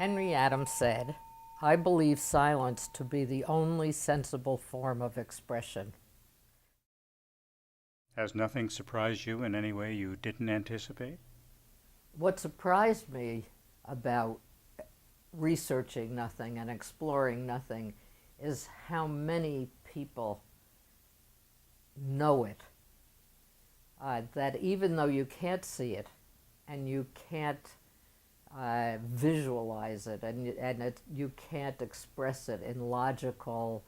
Henry Adams said, "I believe silence to be the only sensible form of expression." Has nothing surprised you in any way you didn't anticipate? What surprised me about researching nothing and exploring nothing is how many people know it. That even though you can't see it and you can't visualize it and you can't express it in logical,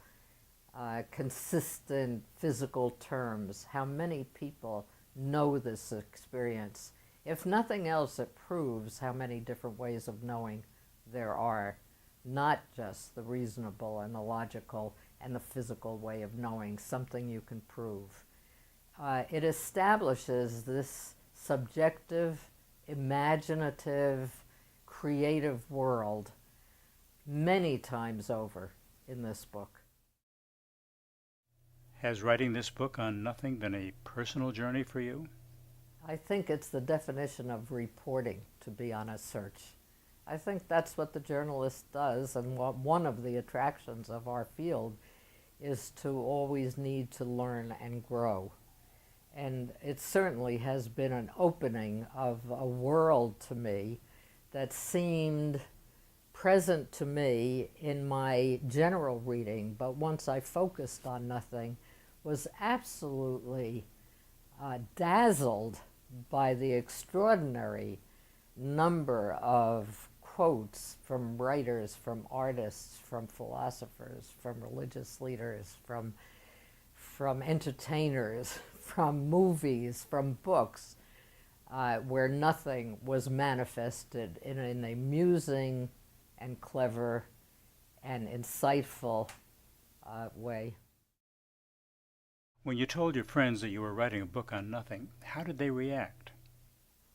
consistent physical terms, how many people know this experience. If nothing else, it proves how many different ways of knowing there are, not just the reasonable and the logical and the physical way of knowing, something you can prove. It establishes this subjective, imaginative, creative world many times over in this book. Has writing this book on nothing been a personal journey for you? I think it's the definition of reporting, to be on a search. I think that's what the journalist does, and one of the attractions of our field is to always need to learn and grow. And it certainly has been an opening of a world to me that seemed present to me in my general reading, but once I focused on nothing, was absolutely dazzled by the extraordinary number of quotes from writers, from artists, from philosophers, from religious leaders, from entertainers, from movies, from books, where nothing was manifested in an amusing and clever and insightful way. When you told your friends that you were writing a book on nothing, how did they react?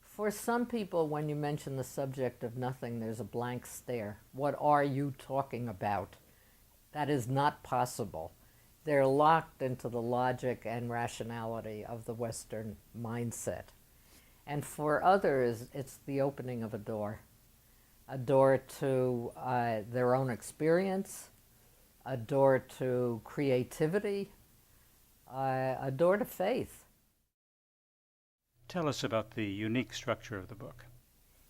For some people, when you mention the subject of nothing, there's a blank stare. What are you talking about? That is not possible. They're locked into the logic and rationality of the Western mindset. And for others, it's the opening of a door to their own experience, a door to creativity, a door to faith. Tell us about the unique structure of the book.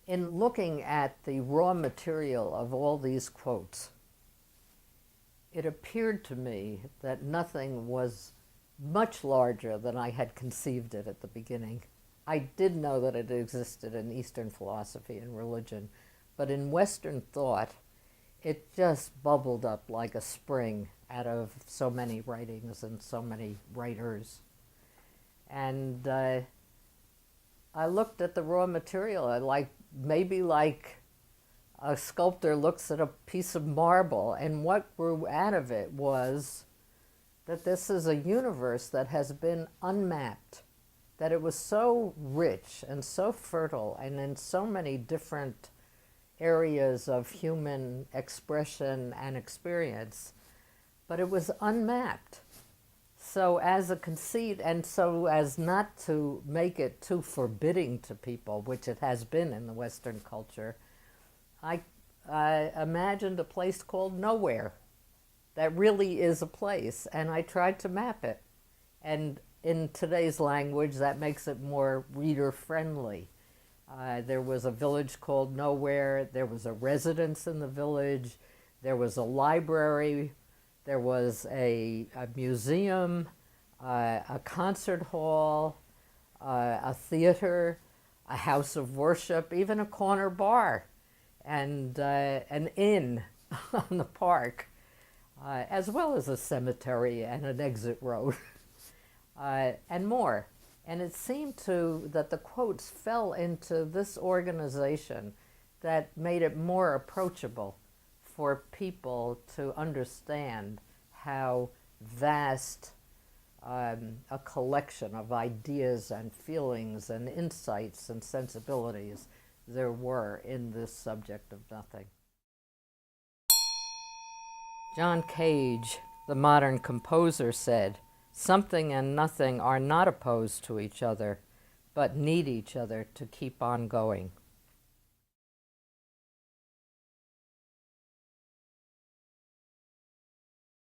In looking at the raw material of all these quotes, it appeared to me that nothing was much larger than I had conceived it at the beginning. I did know that it existed in Eastern philosophy and religion, but in Western thought, it just bubbled up like a spring out of so many writings and so many writers. And I looked at the raw material, maybe like a sculptor looks at a piece of marble, and what grew out of it was that this is a universe that has been unmapped, that it was so rich and so fertile and in so many different areas of human expression and experience, but it was unmapped. So as a conceit, and so as not to make it too forbidding to people, which it has been in the Western culture, I imagined a place called Nowhere that really is a place, and I tried to map it. And in today's language, that makes it more reader-friendly. There was a village called Nowhere, there was a residence in the village, there was a library, there was a museum, a concert hall, a theater, a house of worship, even a corner bar, and an inn on the park, as well as a cemetery and an exit road, and more. And it seemed that the quotes fell into this organization that made it more approachable for people to understand how vast a collection of ideas and feelings and insights and sensibilities there were in this subject of nothing. John Cage, the modern composer, said, "Something and nothing are not opposed to each other, but need each other to keep on going."